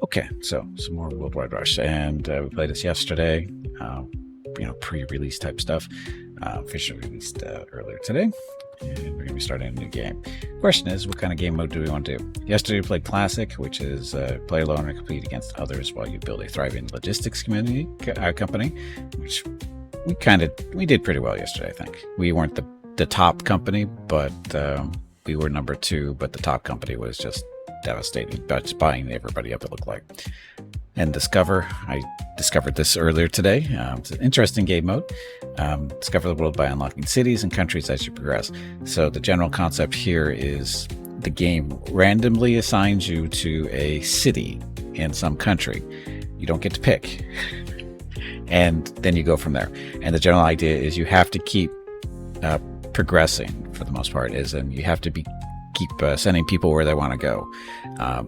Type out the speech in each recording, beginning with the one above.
Okay, so some more Worldwide Rush, and we played this yesterday. Pre-release type stuff. Officially released earlier today, and we're going to be starting a new game. Question is, what kind of game mode do we want to do? Yesterday we played Classic, which is play alone and compete against others while you build a thriving logistics company, which we did pretty well yesterday. I think we weren't the top company, but we were number 2. But the top company was just devastating, just buying everybody up, it looked like. And Discover, I discovered this earlier today. It's an interesting game mode. Discover the world by unlocking cities and countries as you progress. So the general concept here is the game randomly assigns you to a city in some country. You don't get to pick. And then you go from there. And the general idea is you have to keep progressing, for the most part, and you have to keep sending people where they want to go,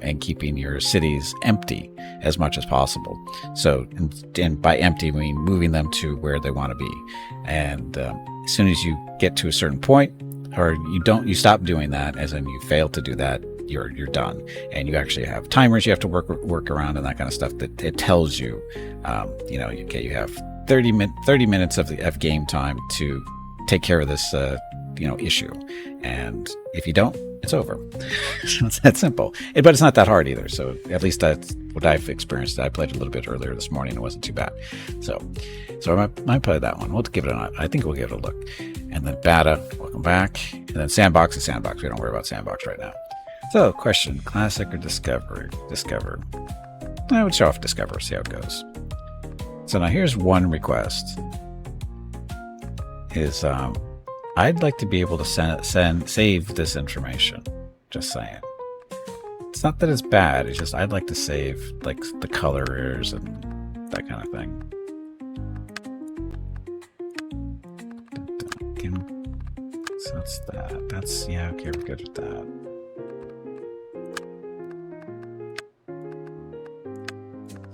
and keeping your cities empty as much as possible. So, and by empty, we mean moving them to where they want to be. And as soon as you get to a certain point, or you stop doing that, as in you fail to do that, you're done. And you actually have timers you have to work around and that kind of stuff. That it tells you, you have 30 minutes of game time to take care of this issue, and if you don't, it's over. It's that simple. But it's not that hard either, so at least that's what I've experienced. I played a little bit earlier this morning. It wasn't too bad, so I might play that one. We'll give it I think we'll give it a look. And then Bata, welcome back. And then Sandbox is Sandbox. We don't worry about Sandbox right now. So question, Classic or Discover? I would show off Discover, see how it goes. So now here's one request is I'd like to be able to save this information. Just saying. It's not that it's bad. It's just I'd like to save like the colors and that kind of thing. So that's that. That's okay. We're good with that.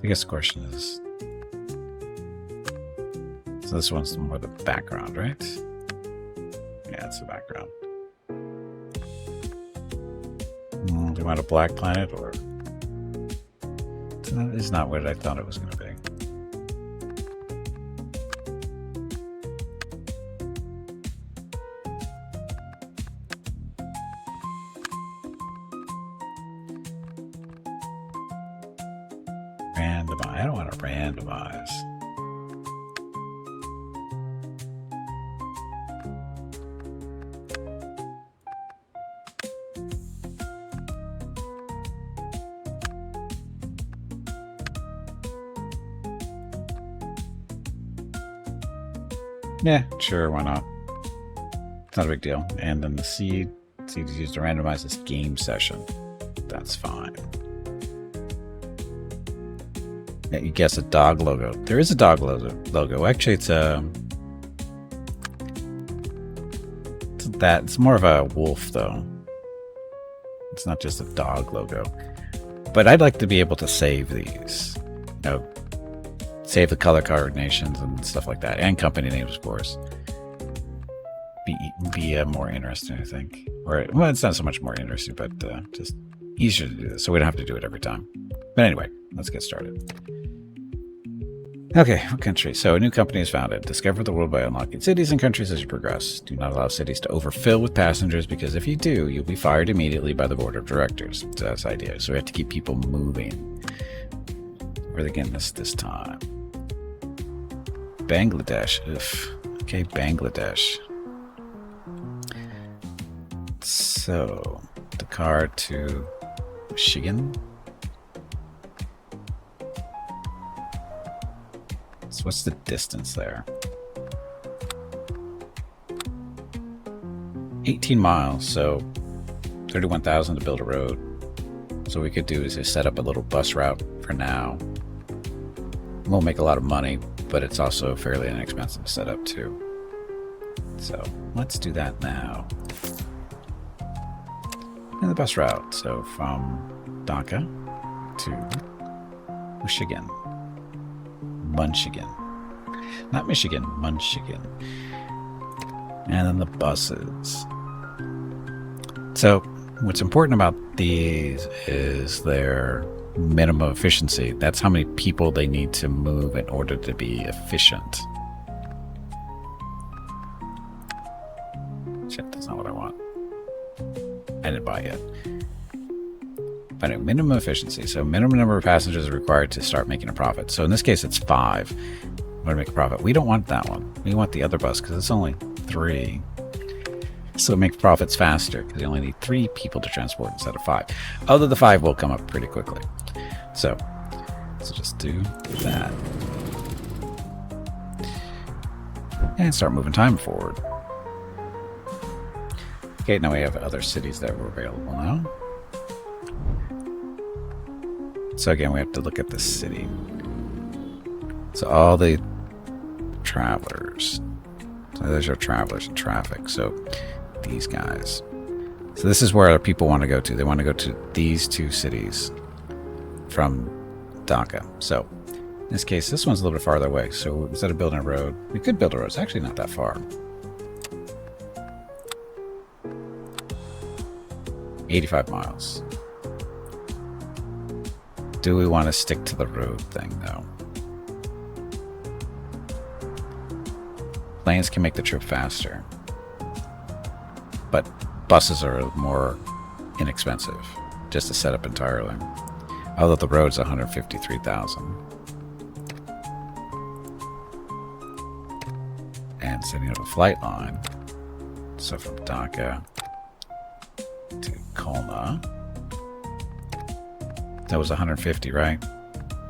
I guess the question is. So this one's more the background, right? Yeah, it's the background. Do you want a black planet, or it's not what I thought it was going to be. Randomize. I don't want to randomize. Yeah, sure, why not? It's not a big deal. And then the seed is used to randomize this game session. That's fine. Yeah, you guess a dog logo. There is a dog logo. Actually, it's more of a wolf, though. It's not just a dog logo. But I'd like to be able to save these. Save the color coordinations and stuff like that, and company names, of course. Be more interesting, I think. Well, it's not so much more interesting, but just easier to do this, so we don't have to do it every time. But anyway, let's get started. Okay, what country? So a new company is founded. Discover the world by unlocking cities and countries as you progress. Do not allow cities to overfill with passengers, because if you do, you'll be fired immediately by the board of directors. So that's the idea. So we have to keep people moving. Where are they getting this time? Bangladesh. Ugh. Okay, Bangladesh. So, Dakar to Michigan. So what's the distance there? 18 miles, so 31,000 to build a road. So what we could do is just set up a little bus route for now. Won't make a lot of money, but it's also fairly inexpensive to set up too. So let's do that now. And the bus route. So from Dhaka to Michigan. Munchigan. Not Michigan, Munchigan. And then the buses. So what's important about these is their minimum efficiency. That's how many people they need to move in order to be efficient. Shit, that's not what I want. I didn't buy it. But anyway, minimum efficiency. So minimum number of passengers is required to start making a profit. So in this case, it's 5. I'm going to make a profit. We don't want that one. We want the other bus because it's only 3. So it makes profits faster because you only need 3 people to transport instead of 5. Although the 5 will come up pretty quickly. So let's just do that. And start moving time forward. Okay, now we have other cities that were available now. So again, we have to look at the city. So all the travelers. So those are travelers in traffic. So these guys. So this is where people want to go to. They want to go to these 2 cities from Dhaka. So in this case, this one's a little bit farther away. So instead of building a road, we could build a road. It's actually not that far. 85 miles. Do we want to stick to the road thing, though? Planes can make the trip faster. But buses are more inexpensive just to set up entirely. Although the road's 153,000. And setting up a flight line. So from Dhaka to Khulna. That was 150, right?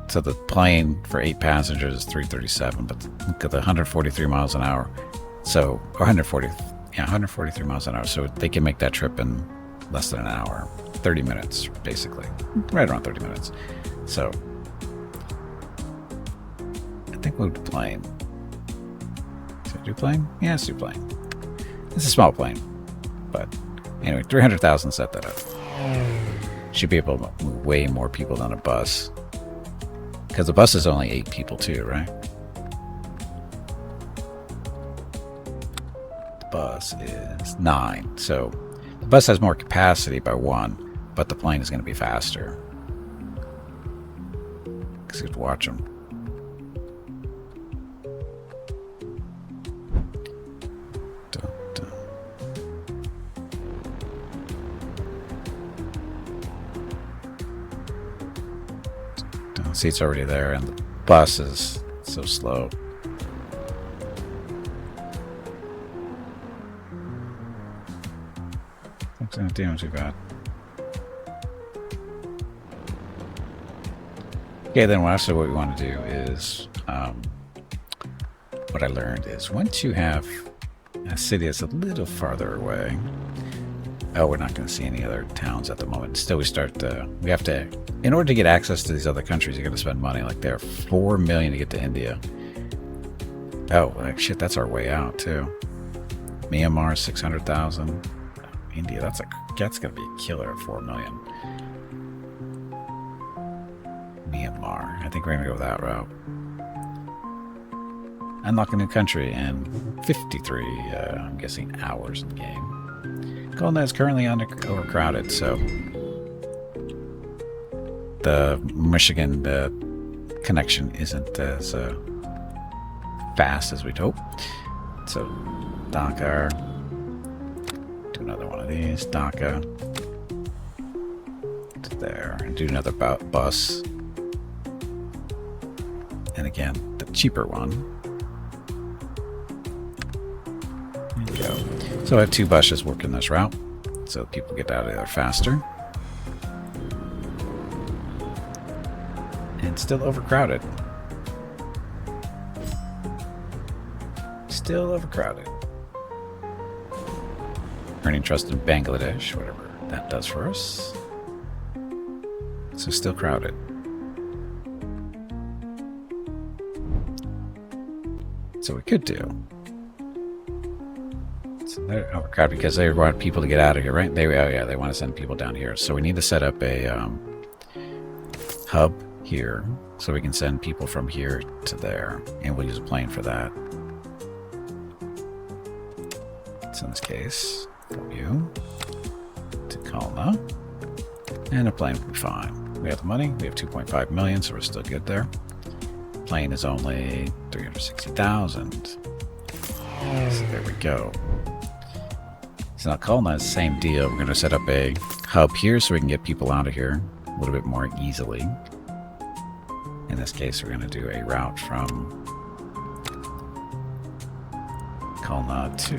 So the plane for 8 passengers is 337, but look at the 143 miles an hour. So 143 miles an hour. So they can make that trip in less than an hour, 30 minutes, basically, right around 30 minutes. So I think we'll do plane. Should I do plane? Yeah, let's do plane. It's a small plane, but anyway, 300,000 set that up. Should be able to move way more people than a bus. Because the bus is only 8 people too, right? The bus is 9. So the bus has more capacity by 1, but the plane is going to be faster. Because you have to watch them. Seat's already there, and the bus is so slow. It's not doing too bad. Okay, then what we want to do is, what I learned is once you have a city that's a little farther away. Oh, we're not going to see any other towns at the moment. Still, we have to, in order to get access to these other countries, you got to spend money. Like there are 4 million to get to India. Oh, shit, that's our way out too. Myanmar, 600,000. India, that's going to be a killer at 4 million. Myanmar, I think we're going to go that route. Unlock a new country in 53, I'm guessing, hours in the game. Khulna is currently overcrowded, so the Michigan connection isn't as fast as we'd hope. So Dhaka, do another one of these. Dhaka to there, and do another bus. And again, the cheaper one. There you go. So I have 2 buses working this route, so people get out of there faster. And still overcrowded. Still overcrowded. Earning trust in Bangladesh, whatever that does for us. So still crowded. So we could do. So they're overcrowded because they want people to get out of here, right? They want to send people down here. So we need to set up a hub here so we can send people from here to there, and we'll use a plane for that. So in this case, from you to Kalna. And a plane will be fine. We have the money. We have 2.5 million, so we're still good there. Plane is only 360,000. So there we go. So now Kalna is the same deal. We're going to set up a hub here so we can get people out of here a little bit more easily. In this case, we're going to do a route from Kalna to...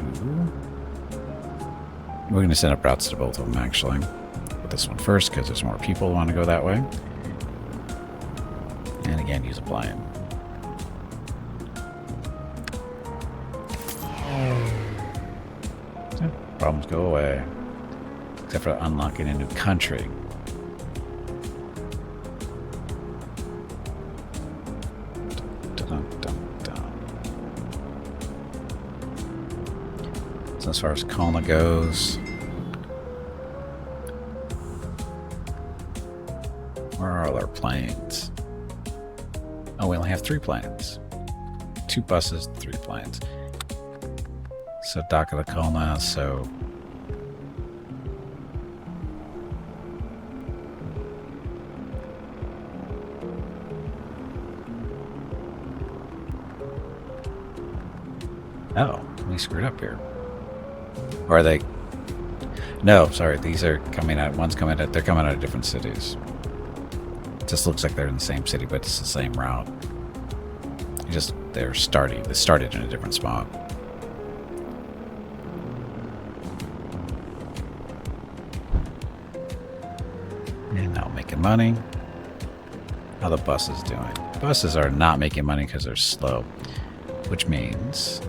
We're going to set up routes to both of them, actually. Put this one first because there's more people who want to go that way. And again, use a plane. So, problems go away. Except for unlocking a new country. So as far as Kalna goes, where are all our planes? Oh, we only have 3 planes. 2 buses, 3 planes. So Dhaka to Kalna, so... Oh, we screwed up here. Or are they... No, sorry, these are coming out... One's coming out... They're coming out of different cities. It just looks like they're in the same city, but it's the same route. They started in a different spot. And now making money. How the buses doing? Buses are not making money because they're slow. Which means...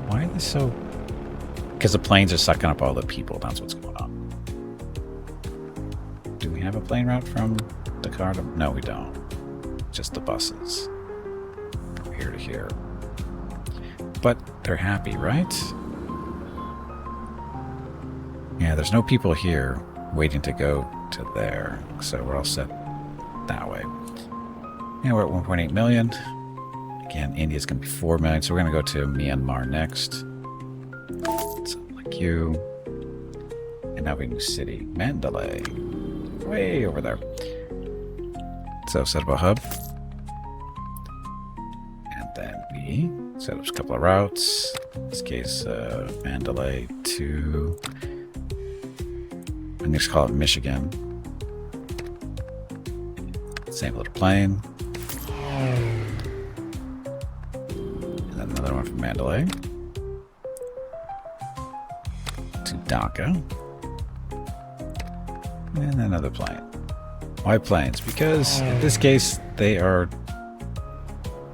Why are they so... Because the planes are sucking up all the people. That's what's going on. Do we have a plane route from Dakar to... No, we don't. Just the buses. From here to here. But they're happy, right? Yeah, there's no people here waiting to go to there. So we're all set that way. Yeah, we're at 1.8 million. Again, India's going to be 4 million, so we're going to go to Myanmar next. Something like you. And now we have a new city, Mandalay. Way over there. So set up a hub. And then we set up a couple of routes. In this case, Mandalay to... I'm going to call it Michigan. Same little plane. Another one from Mandalay to Dhaka, and another plane. Why planes? Because in this case they are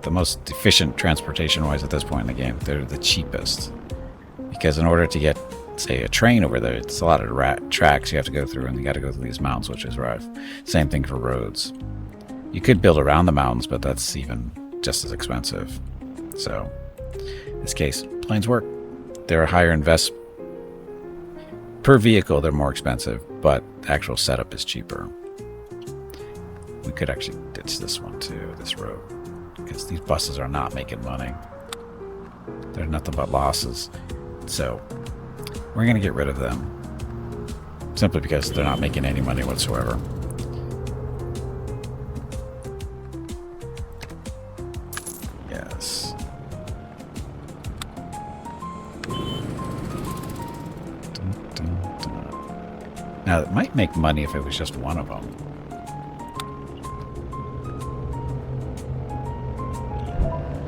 the most efficient transportation-wise at this point in the game. They're the cheapest. Because in order to get, say, a train over there, it's a lot of tracks you have to go through, and you got to go through these mountains, which is rough. Same thing for roads. You could build around the mountains, but that's even just as expensive. So, in this case, planes work. They're a higher invest per vehicle. They're more expensive, but the actual setup is cheaper. We could actually ditch this one too, this road, because these buses are not making money. They're nothing but losses. So, we're going to get rid of them simply because they're not making any money whatsoever. Yes. Now, it might make money if it was just one of them.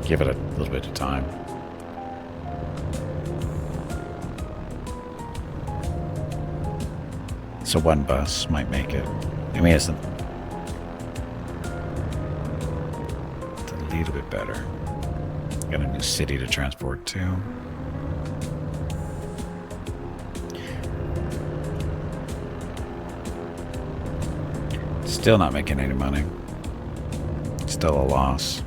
Give it a little bit of time. So one bus might make it. I mean, it's a little bit better. Got a new city to transport to. Still not making any money. Still a loss.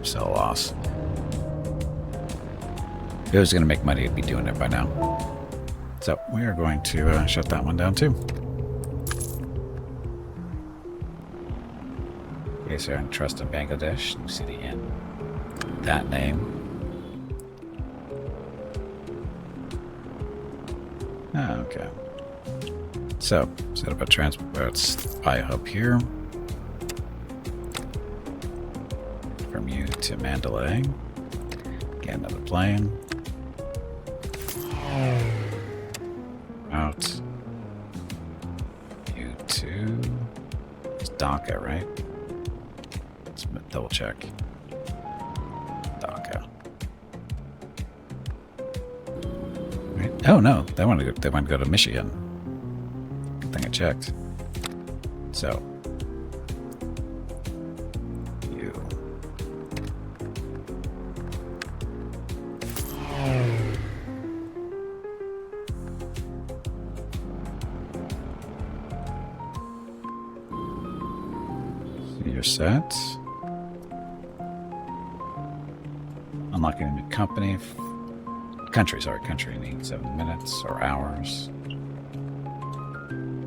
Still a loss. If it was going to make money, it'd be doing it by now. So we are going to shut that one down too. Okay, so I trust in Bangladesh, new city in that name. Ah, okay. So, set up a transport. Let's buy a hub here. From you to Mandalay. Get another plane. Out. You to... It's Dhaka, right? Let's double check. Dhaka. Right. Oh no, they want to go to Michigan. Good thing I checked. So you you're set. Unlocking a new company. Country needs 7 minutes or hours.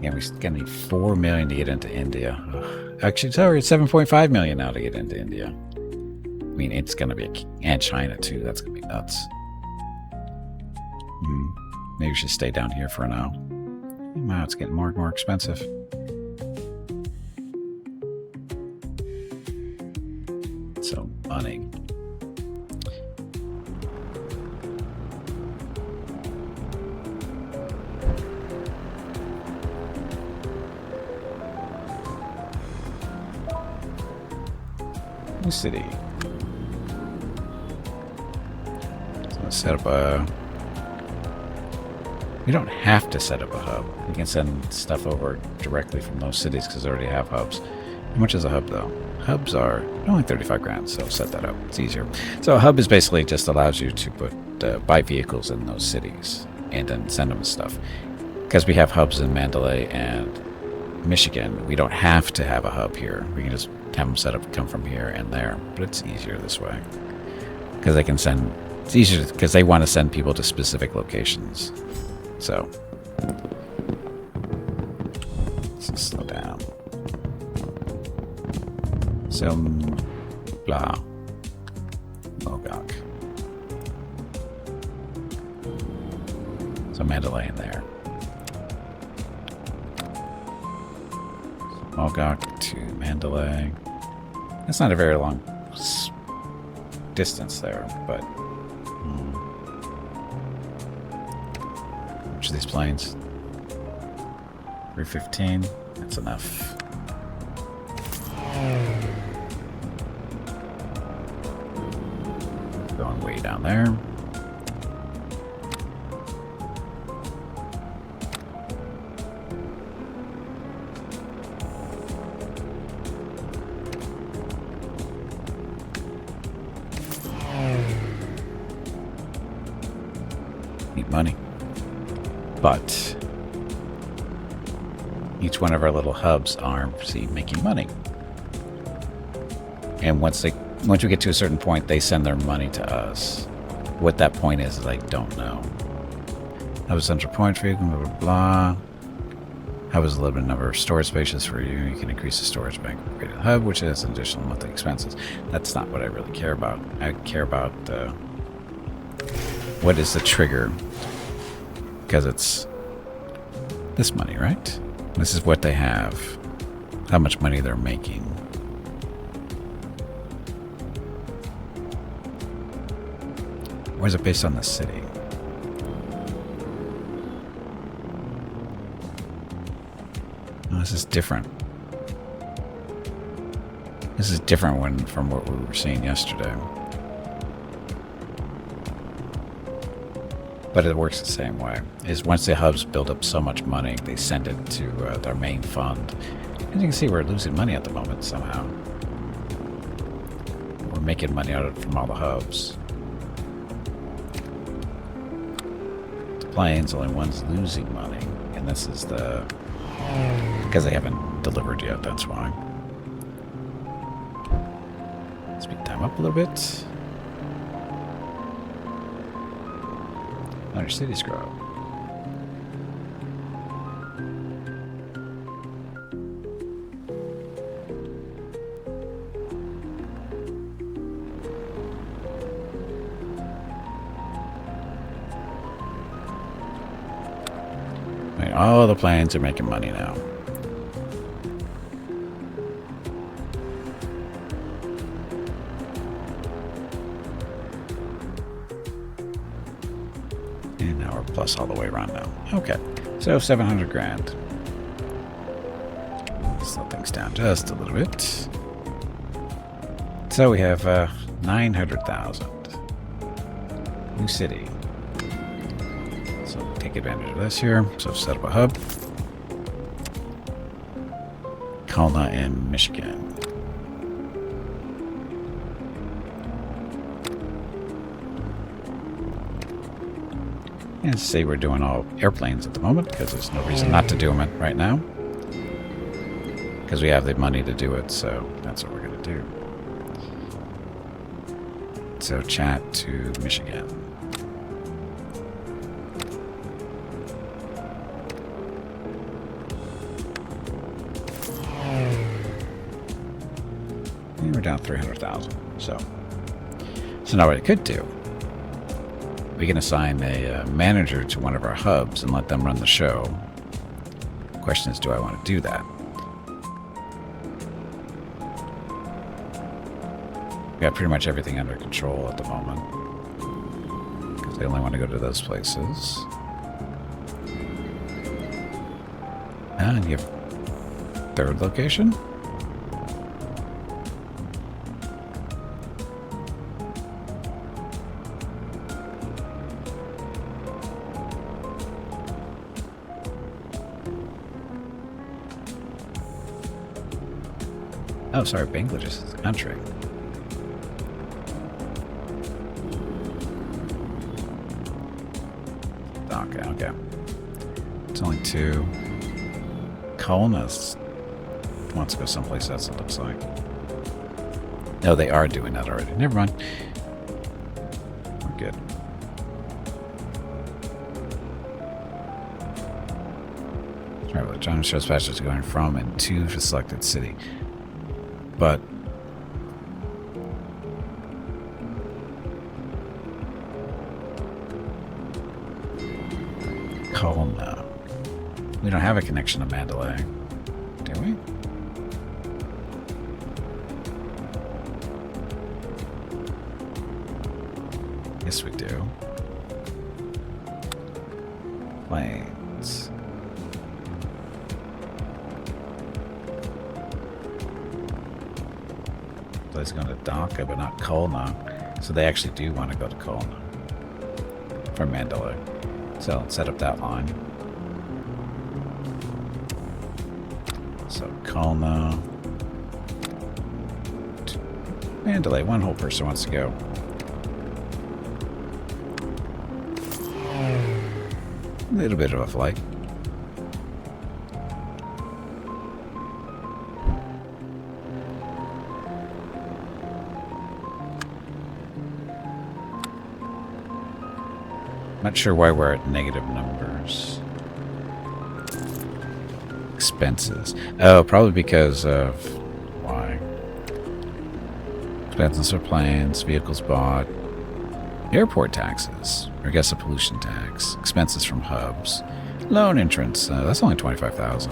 Yeah, we're gonna need 4 million to get into India. Ugh. Actually, sorry, it's 7.5 million now to get into India. I mean, it's gonna be and China too. That's gonna be nuts. Maybe we should stay down here for now. Wow, it's getting more and more expensive. So money. New city. So let's set up a... We don't have to set up a hub. We can send stuff over directly from those cities because they already have hubs. How much is a hub though? Hubs are only 35 grand, so set that up. It's easier. So a hub is basically just allows you to buy vehicles in those cities and then send them stuff. Because we have hubs in Mandalay and Michigan, we don't have to have a hub here. We can just have them set up, come from here and there. But it's easier this way because they can send. It's easier because they want to send people to specific locations. So let's just slow down. So blah, Mogok. So Mandalay in there. Mogok to Mandalay. That's not a very long distance there, but which of these planes? 315. That's enough. Going way down there. Need money. But each one of our little hubs are, see, making money. And once we get to a certain point, they send their money to us. What that point is I don't know. Have a central point for you, blah, blah, blah. Have a limited number of storage spaces for you. You can increase the storage bank, upgrade the hub, which has additional monthly expenses. That's not what I really care about. I care about what is the trigger. Because it's this money, right? This is what they have. How much money they're making. Or is it based on the city? Oh, this is different. This is different from what we were seeing yesterday. But it works the same way. Is once the hubs build up so much money, they send it to their main fund. And you can see we're losing money at the moment somehow. We're making money out of it from all the hubs. The plane's only one's losing money, and this is the because they haven't delivered yet. That's why. Speed time up a little bit. Our cities grow. All the planes are making money now. And now we're plus all the way around now. Okay, so 700 grand. Slow things down just a little bit. So we have 900,000. New city. So take advantage of this here. So set up a hub. Kalna in Michigan. And say we're doing all airplanes at the moment because there's no reason not to do them right now. Because we have the money to do it, so that's what we're going to do. So chat to Michigan. And we're down 300,000. So now what I could do, we can assign a manager to one of our hubs and let them run the show. The question is, do I want to do that? We got pretty much everything under control at the moment. Because they only want to go to those places. And you have third location? Oh, sorry, Bangladesh is a country. Okay. It's only 2. Kolnas wants to go someplace else, it looks like. No, they are doing that already. Never mind. We're good. Right, well, John shows passengers going from and to the selected city. But Kalna. We don't have a connection to Mandalay, do we? Yes, we do. Planes. So it's going to Dhaka, but not Kalna. So they actually do want to go to Kalna from Mandalay. So let's set up that line. So Kalna to Mandalay. One whole person wants to go. A little bit of a flight. Not sure why we're at negative numbers. Expenses. Oh, probably because of why? Expenses for planes, vehicles bought, airport taxes, or I guess a pollution tax, expenses from hubs, loan entrance. That's only 25,000.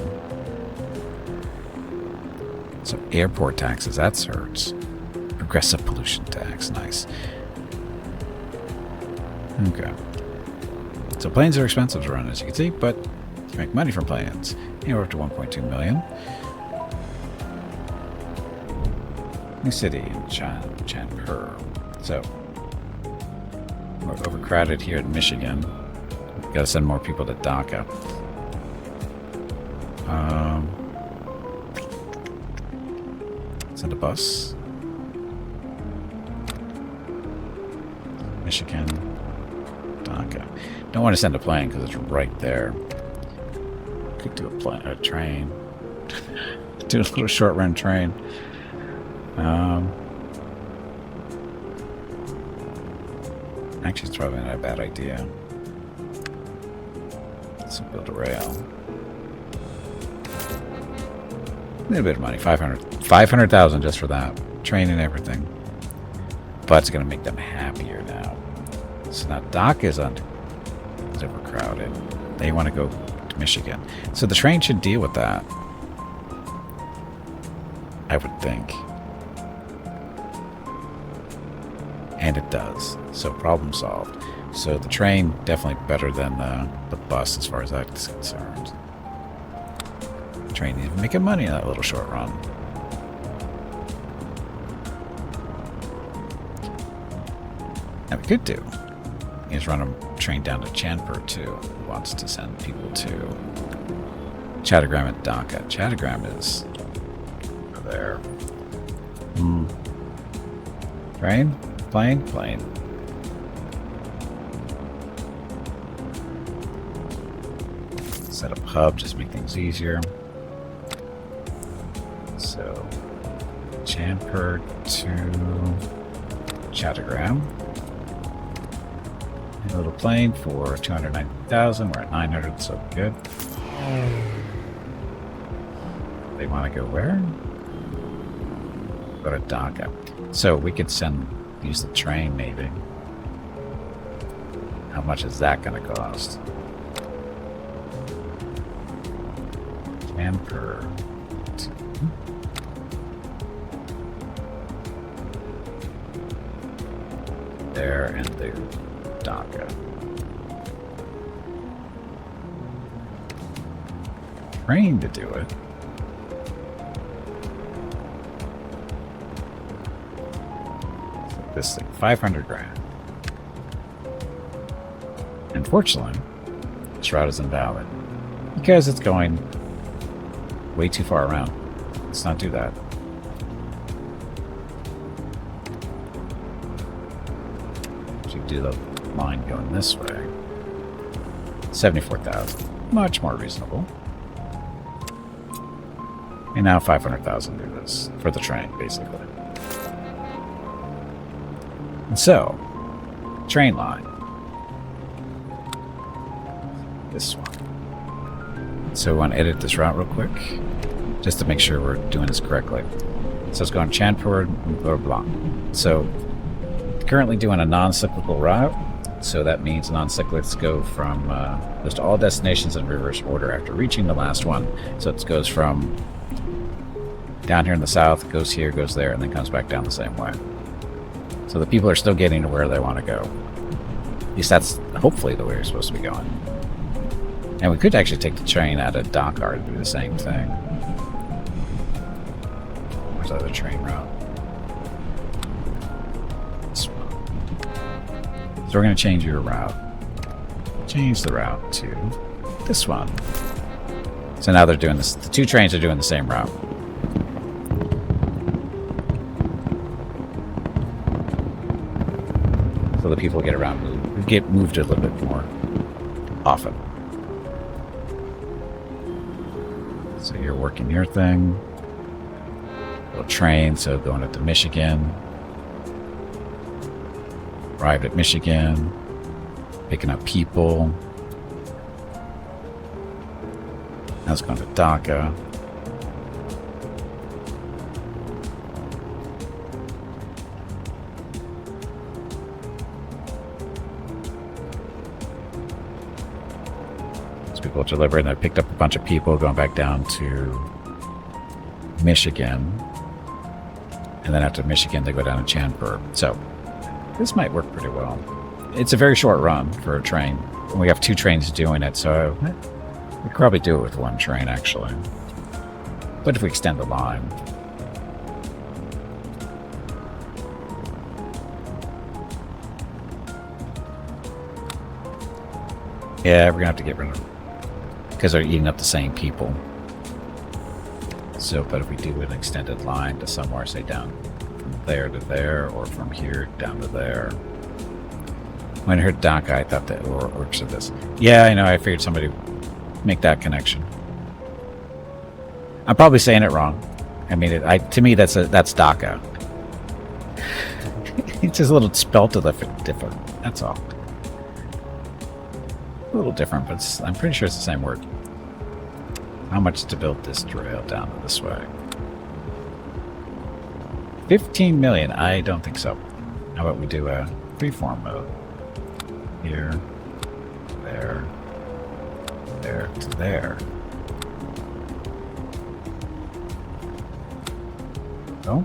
So airport taxes, that hurts. Progressive pollution tax, nice. Okay. So planes are expensive to run, as you can see, but you make money from planes. And we're up to 1.2 million. New city in Chandpur. So we're overcrowded here in Michigan. We've got to send more people to Dhaka. Send a bus. Michigan, Dhaka. Don't want to send a plane because it's right there. Could do a train. Do a little short run train. Actually, it's probably not a bad idea. Let's build a rail. A little bit of money, 500,000 just for that. Train and everything. But it's going to make them happier now. So now Dhaka is overcrowded. They want to go to Michigan. So the train should deal with that, I would think. And it does. So problem solved. So the train definitely better than the bus as far as that's concerned. The train even making money in that little short run. Now we could do is run a train down to Chandpur too. Who wants to send people to Chattogram and Dhaka. Chattogram is over there. Train? Plane? Plane. Set up a hub, just make things easier. So, Chandpur to Chattogram. A little plane for 290,000. We're at 900, so good. They want to go where? Go to Dhaka. So we could use the train maybe. How much is that going to cost? Chandpur. There and there. Dhaka. Train to do it. So this thing, 500 grand. Unfortunately, this route is invalid because it's going way too far around. Let's not do that. Should do the line going this way. 74,000. Much more reasonable. And now 500,000 do this for the train, basically. And so, train line. This one. So we want to edit this route real quick, just to make sure we're doing this correctly. So it's going Chandpur and blah, blah, blah. So, currently doing a non-cyclical route. So that means non-cyclics go from just all destinations in reverse order after reaching the last one. So it goes from down here in the south, goes here, goes there, and then comes back down the same way. So the people are still getting to where they want to go. At least that's hopefully the way you're supposed to be going. And we could actually take the train out of Dhaka to do the same thing. Where's the other train route? This one. So we're going to change your route. Change the route to this one. So now they're doing this. The two trains are doing the same route. So the people get around, get moved a little bit more often. So you're working your thing. Little train, so going up to Michigan. Arrived at Michigan. Picking up people. Now it's going to Dhaka. People delivered, and I picked up a bunch of people going back down to Michigan, and then after Michigan they go down to Chandpur. So this might work pretty well. It's a very short run for a train. We have two trains doing it, so we could probably do it with one train actually. But if we extend the line, yeah, we're gonna have to get rid of them because they're eating up the same people. So, but if we do an extended line to somewhere, say down from there to there, or from here down to there. When I heard Dhaka, I thought that works with this. Yeah, I know. I figured somebody would make that connection. I'm probably saying it wrong. I mean, to me, that's Dhaka. It's just a little spelled different. That's all. A little different, but I'm pretty sure it's the same word. How much to build this trail down to this way? 15 million. I don't think so. How about we do a freeform mode? Here, there, there to there. Oh.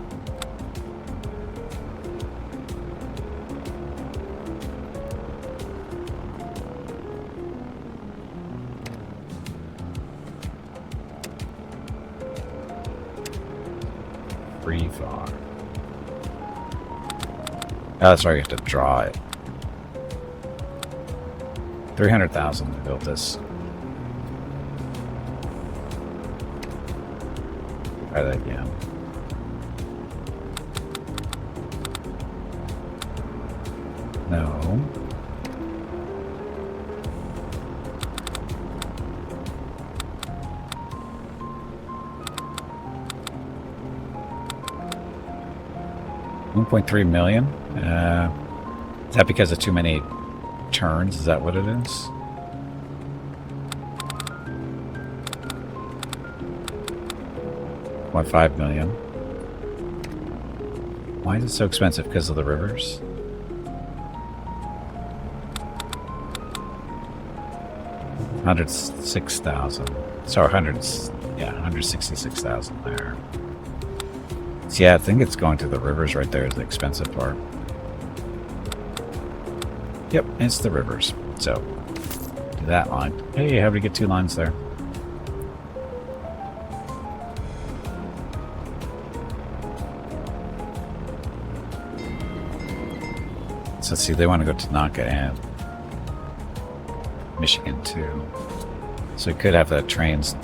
Free farm. Oh, that's right, you have to draw it. 300,000 to build this. Try that again. No. $1.3 million. Is that because of too many turns? Is that what it is? $1.5 million. Why is it so expensive? Because of the rivers? $106,000. Sorry, 166,000 there. So yeah, I think it's going to the rivers right there is the expensive part. Yep, it's the rivers. So, do that line. Hey, how do we get 2 lines there? So let's see, they want to go to Naka and Michigan too. So we could have the trains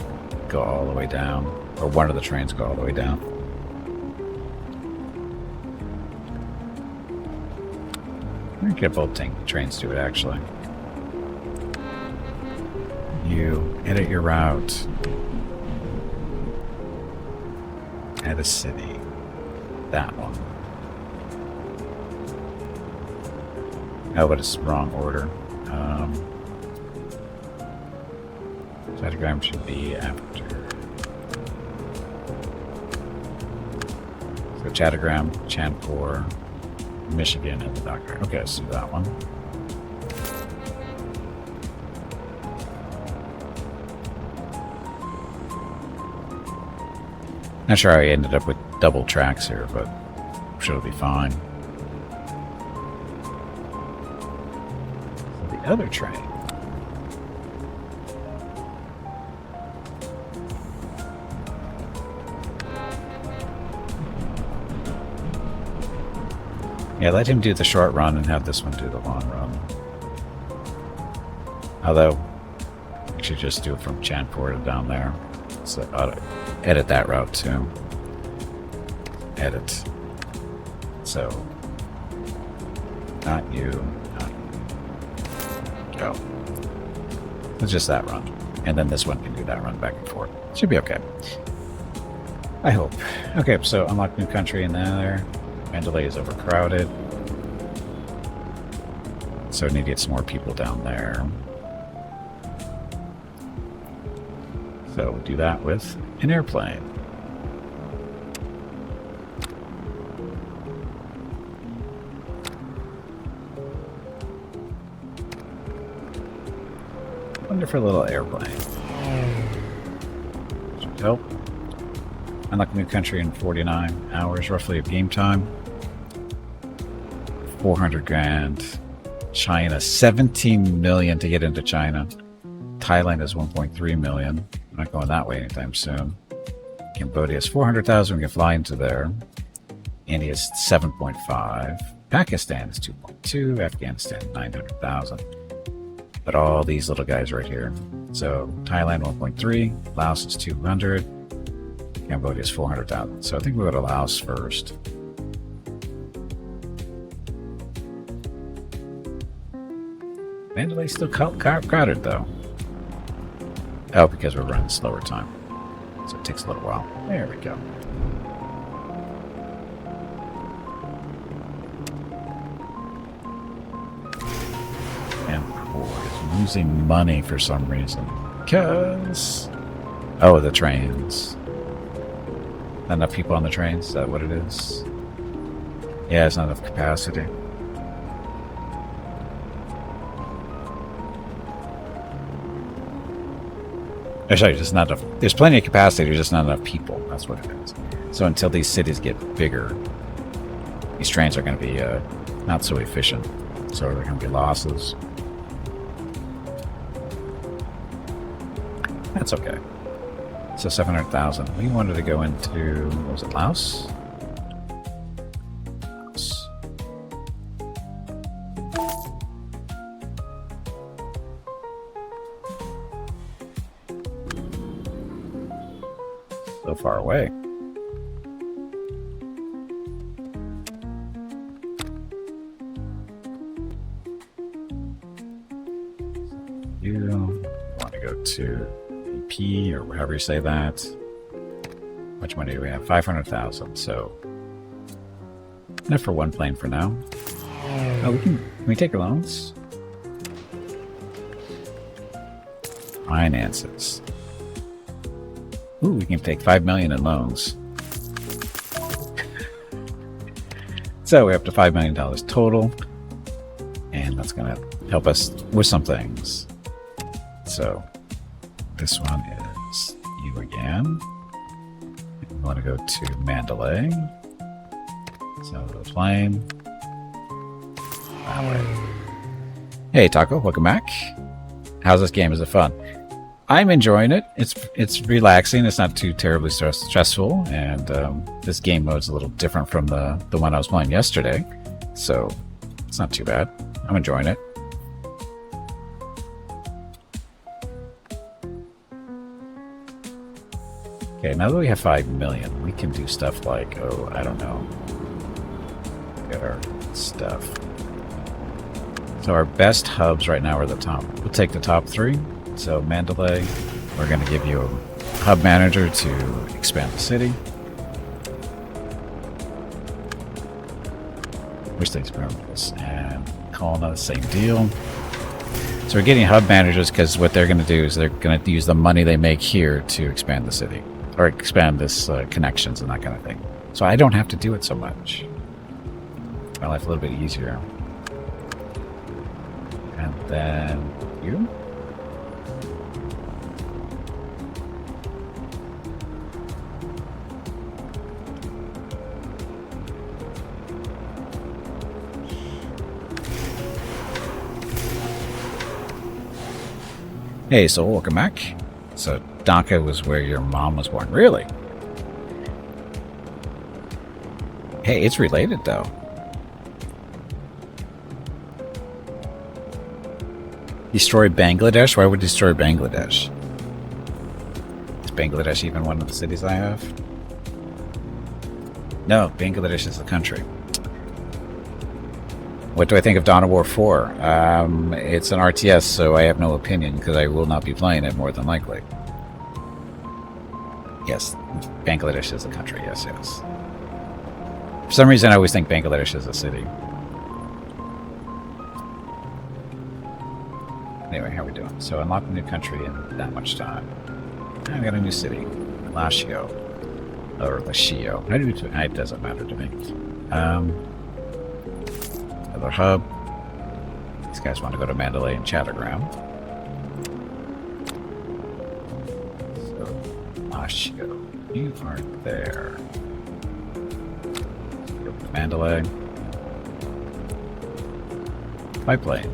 go all the way down, or one of the trains go all the way down. We could get both trains to it, actually. You edit your route. Add a city. That one. Oh, but it's the wrong order. Chattergram should be after. So Chattergram, Chanpur, Michigan, and the doctor. Okay, let's do that one. Not sure how I ended up with double tracks here, but I'm sure it'll be fine. So the other train. Yeah, let him do the short run and have this one do the long run. Although, I should just do it from Chanpur to down there. So I ought to edit that route too. Edit. So, not you. Go. It's just that run. And then this one can do that run back and forth. Should be okay. I hope. Okay, so unlock new country in there. Mandalay is overcrowded. So I need to get some more people down there. So we'll do that with an airplane. Wonderful little airplane. Should help. Unlock new country in 49 hours, roughly, of game time. 400 grand. China, 17 million to get into China. Thailand is 1.3 million. I'm not going that way anytime soon. Cambodia is 400,000. We can fly into there. India is 7.5. Pakistan is 2.2. Afghanistan, 900,000. But all these little guys right here. So Thailand, 1.3. Laos is 200. Cambodia is 400,000. So I think we'll go to Laos first. Mandalay's still crowded, though. Oh, because we're running slower time. So it takes a little while. There we go. And boy, it's losing money for some reason. Because... oh, the trains. Not enough people on the trains? Is that what it is? Yeah, it's not enough capacity. sorry, just not enough. There's plenty of capacity. There's just not enough people. That's what it is. So until these cities get bigger, these trains are going to be not so efficient. So there are going to be losses. That's okay. So 700,000. We wanted to go into, what was it, Laos? So far away. You want to go to AP or however you say that. How much money do we have? 500,000. So enough for one plane for now. Oh, can we take loans? Finances. Ooh, we can take 5 million in loans. So we're up to $5 million total. And that's going to help us with some things. So this one is you again. We want to go to Mandalay. So the plane. That way. Hey Taco, welcome back. How's this game? Is it fun? I'm enjoying it. It's relaxing. It's not too terribly stressful, and this game mode's a little different from the one I was playing yesterday, so it's not too bad. I'm enjoying it. Okay, now that we have 5 million, we can do stuff like, oh, I don't know, get our stuff. So our best hubs right now are the top. We'll take the top 3. So Mandalay, we're going to give you a hub manager to expand the city. Which things this? And Kalna, same deal. So we're getting hub managers because what they're going to do is they're going to use the money they make here to expand the city. Or expand this connections and that kind of thing. So I don't have to do it so much. My life a little bit easier. And then you? Hey, so welcome back. So Dhaka was where your mom was born. Really? Hey, it's related though. Destroy Bangladesh? Why would destroy Bangladesh? Is Bangladesh even one of the cities I have? No, Bangladesh is the country. What do I think of Dawn of War 4? It's an RTS, so I have no opinion because I will not be playing it more than likely. Yes, Bangladesh is a country. Yes, yes. For some reason, I always think Bangladesh is a city. Anyway, how are we doing? So unlock a new country in that much time. I got a new city, Lashio, or Lashio. It doesn't matter to me. Another hub. These guys want to go to Mandalay and Chattergram. So, Lashio, you aren't there. Go to Mandalay. Pipeline.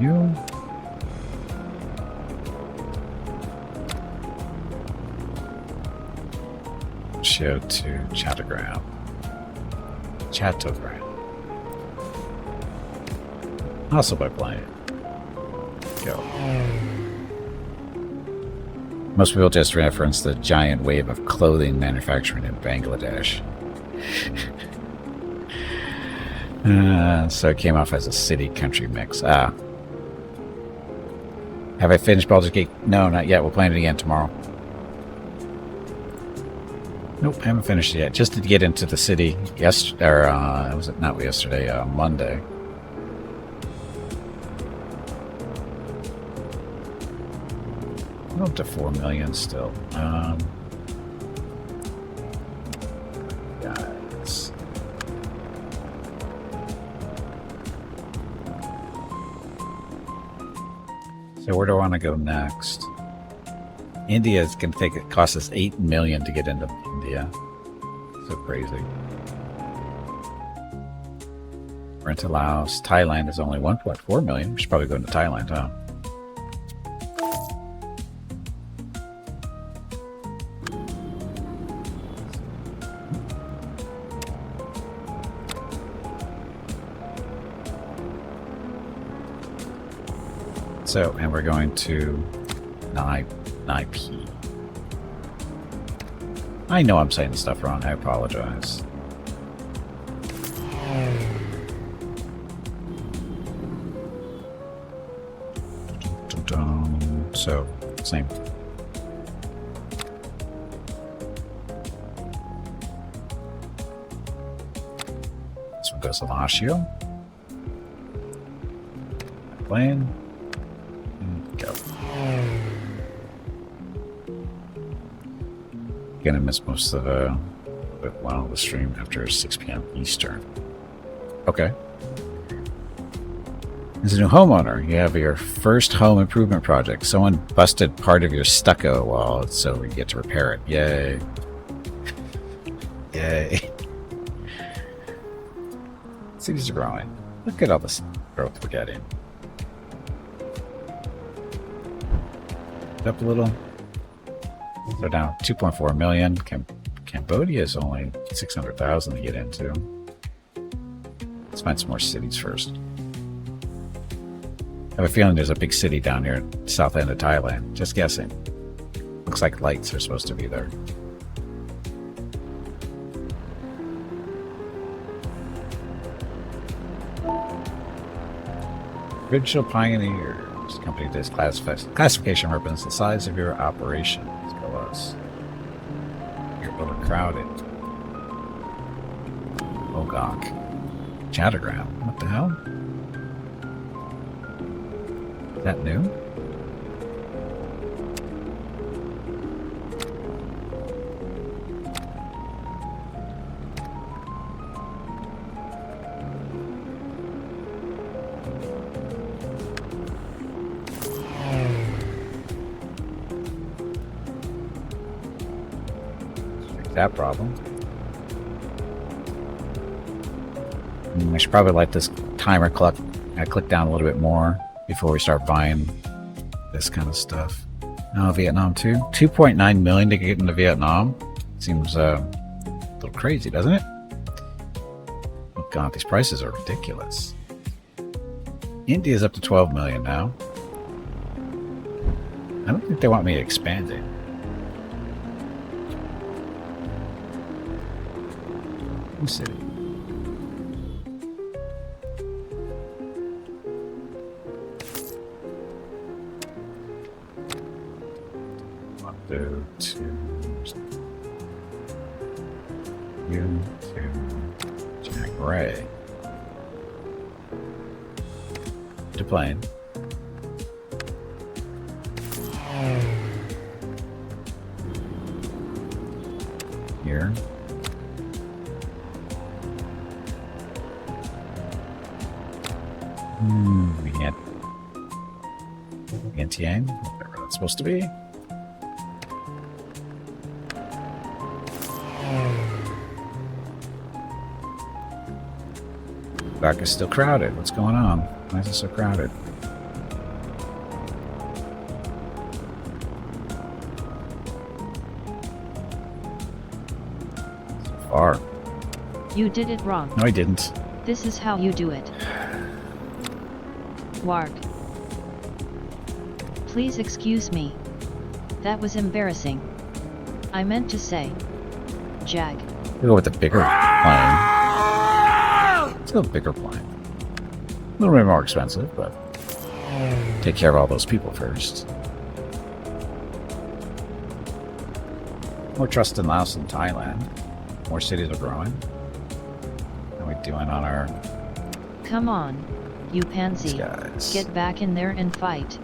You. Show to Chattogram. Also by playing. Go. Most people just reference the giant wave of clothing manufacturing in Bangladesh. So it came off as a city-country mix. Have I finished Baldur's Gate? No, not yet. We'll play it again tomorrow. Nope, I haven't finished it yet. Just to get into the city yesterday, or was it not yesterday? Monday. I'm up to 4 million still. Guys. So where do I want to go next? India is going to cost us $8 million to get into India. So crazy. We're into Laos. Thailand is only 1.4 million. We should probably go into Thailand, huh? So, and we're going to Nai P. I know I'm saying stuff wrong. I apologize. So, same. This one goes to Lashio. Plane. Go. Gonna miss most of the stream after 6 p.m. Eastern. Okay. As a new homeowner, you have your first home improvement project. Someone busted part of your stucco wall, so you get to repair it. Yay. Yay. Cities are growing. Look at all this growth we're getting. Up a little. So now 2.4 million. Cambodia is only 600,000 to get into. Let's find some more cities first. I have a feeling there's a big city down here at the south end of Thailand. Just guessing. Looks like lights are supposed to be there. Original Pioneers. Company does classification represents the size of your operation. Let's go us. You're overcrowded. Oh, gawk. Chattergram. What the hell? Is that new? That problem. I should probably let this timer click down a little bit more before we start buying this kind of stuff. Oh, Vietnam too. 2.9 million to get into Vietnam. Seems a little crazy, doesn't it? Oh god, these prices are ridiculous. India's up to 12 million now. I don't think they want me expanding. City. One, two, you to Jack Ray. To plane. Here. We can't. Vientiane, whatever that's supposed to be. Back is still crowded. What's going on? Why is it so crowded? So far. You did it wrong. No, I didn't. This is how you do it. Warg. Please excuse me. That was embarrassing. I meant to say. Jag. We'll go with the bigger plane. Let's go with the bigger plane. A little bit more expensive, but take care of all those people first. More trust in Laos and Thailand. More cities are growing. How are we doing on our... Come on. You pansy, get back in there and fight.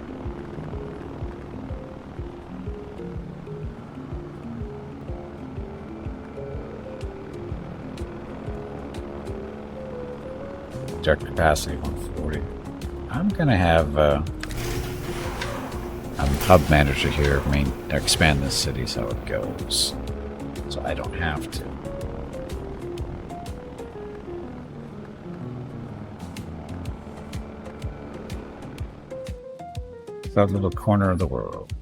Direct capacity 140. I'm gonna have I'm hub manager here. Expand this city so it goes. So I don't have to. That little corner of the world.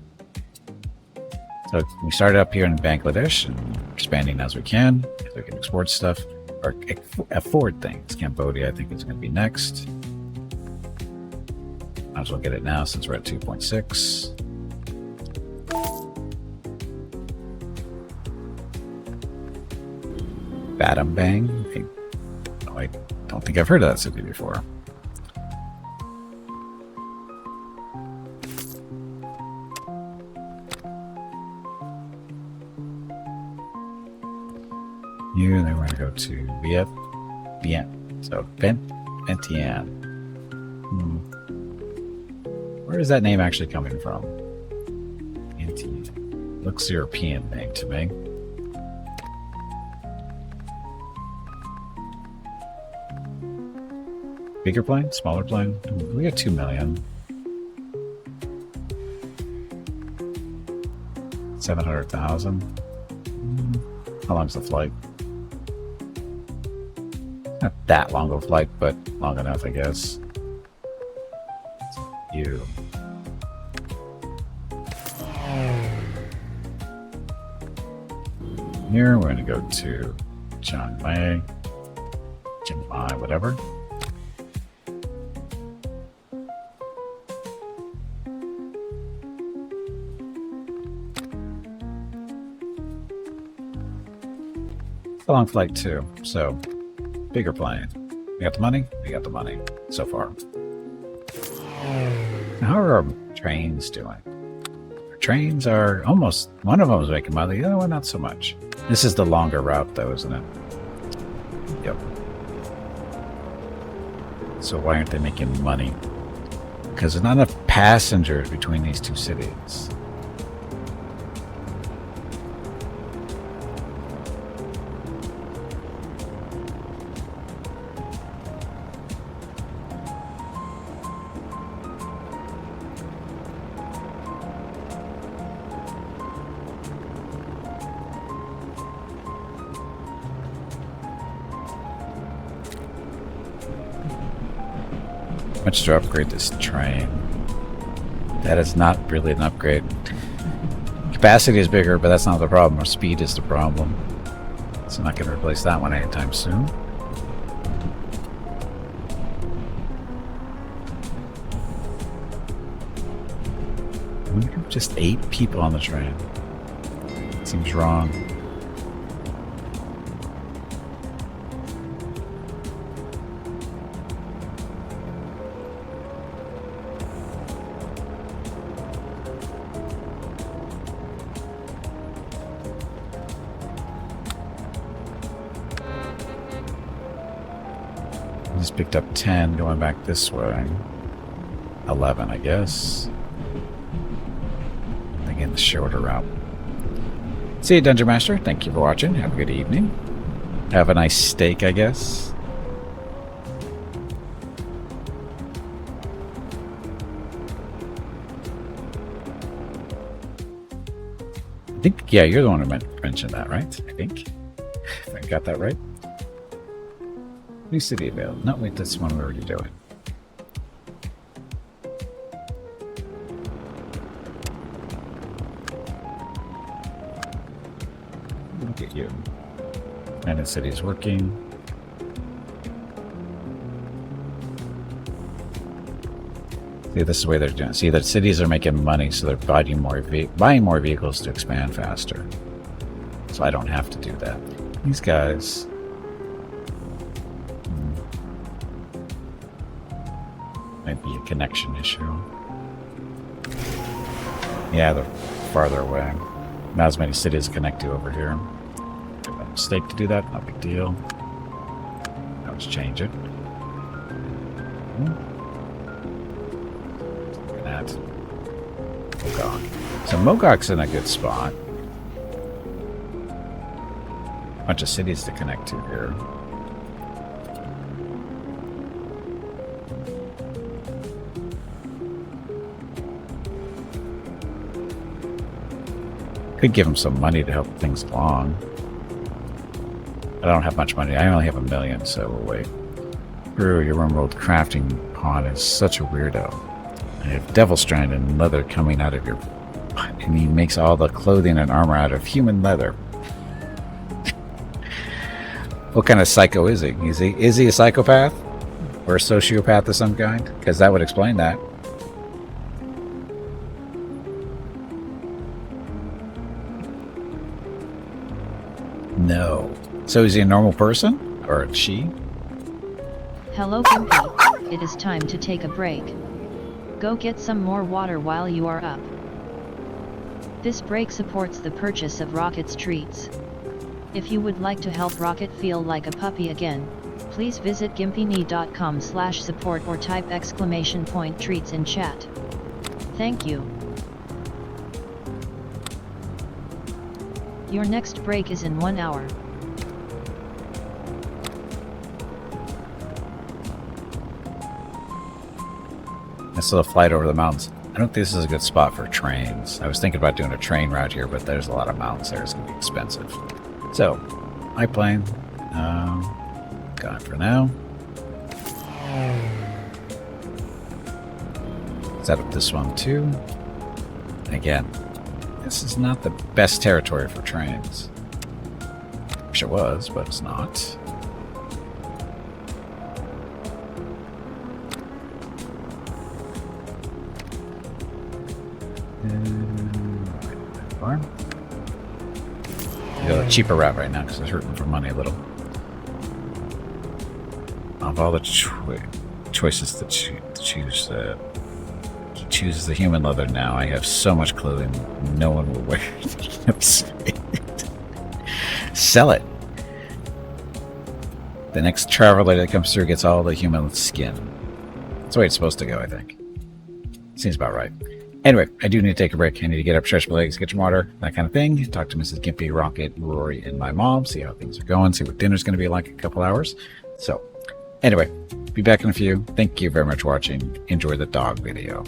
So we started up here in Bangladesh and expanding as we can. If we can export stuff or afford things. Cambodia, I think, is going to be next. Might as well get it now since we're at 2.6. Battambang. I don't think I've heard of that city before. Here, then we're going to go to Vientiane. So, Vientiane. Where is that name actually coming from? Vientiane. Looks European name to me. Bigger plane? Smaller plane? We got 2 million. 700,000. How long's the flight? Not that long of a flight, but long enough, I guess. You. Here, we're going to go to Chiang Mai, whatever. It's a long flight too, so bigger plane. We got the money? We got the money so far. Now, how are our trains doing? Our trains are almost, one of them is making money, the other one not so much. This is the longer route though, isn't it? Yep. So why aren't they making money? Because there's not enough passengers between these two cities. Much to upgrade this train. That is not really an upgrade. Capacity is bigger, but that's not the problem. Our speed is the problem. So I'm not going to replace that one anytime soon. Just 8 people on the train. Seems wrong. Just picked up 10 going back this way. 11, I guess. Again, the shorter route. See you, Dungeon Master. Thank you for watching. Have a good evening. Have a nice steak, I guess. I think, yeah, you're the one who mentioned that, right? I think. If I got that right. New city available. No, wait, that's one we're already doing. Look at you. And the city's working. See, this is the way they're doing it. See, the cities are making money, so they're buying more vehicles to expand faster. So I don't have to do that. These guys... might be a connection issue. Yeah, they're farther away. Not as many cities to connect to over here. If a mistake to do that, not a big deal. Now let's change it. Look at that. Mogok. So Mogok's in a good spot. Bunch of cities to connect to here. Could give him some money to help things along. I don't have much money. I only have $1 million, so we'll wait. Brew, your emerald crafting pawn is such a weirdo. I have devil strand and leather coming out of your... And he makes all the clothing and armor out of human leather. What kind of psycho is he? Is he a psychopath? Or a sociopath of some kind? Because that would explain that. No. So is he a normal person? Or a she? Hello Gimpy, it is time to take a break. Go get some more water while you are up. This break supports the purchase of Rocket's treats. If you would like to help Rocket feel like a puppy again, please visit gimpyknee.com/support or type !treats in chat. Thank you. Your next break is in 1 hour. Nice little flight over the mountains. I don't think this is a good spot for trains. I was thinking about doing a train route here, but there's a lot of mountains there. It's going to be expensive. So, my plane. Gone for now. Set up this one too. Again, this is not the best territory for trains. Wish it was, but it's not. Farm. Go a cheaper route right now because it's hurting for money a little. Of all the choices to choose, he chooses the human leather now. I have so much clothing, no one will wear it. Sell it. The next traveler that comes through gets all the human skin. That's the way it's supposed to go, I think. Seems about right. Anyway, I do need to take a break. I need to get up, stretch my legs, get some water, that kind of thing. Talk to Mrs. Gimpy, Rocket, Rory, and my mom. See how things are going. See what dinner's going to be like in a couple hours. So, anyway, be back in a few. Thank you very much for watching. Enjoy the dog video.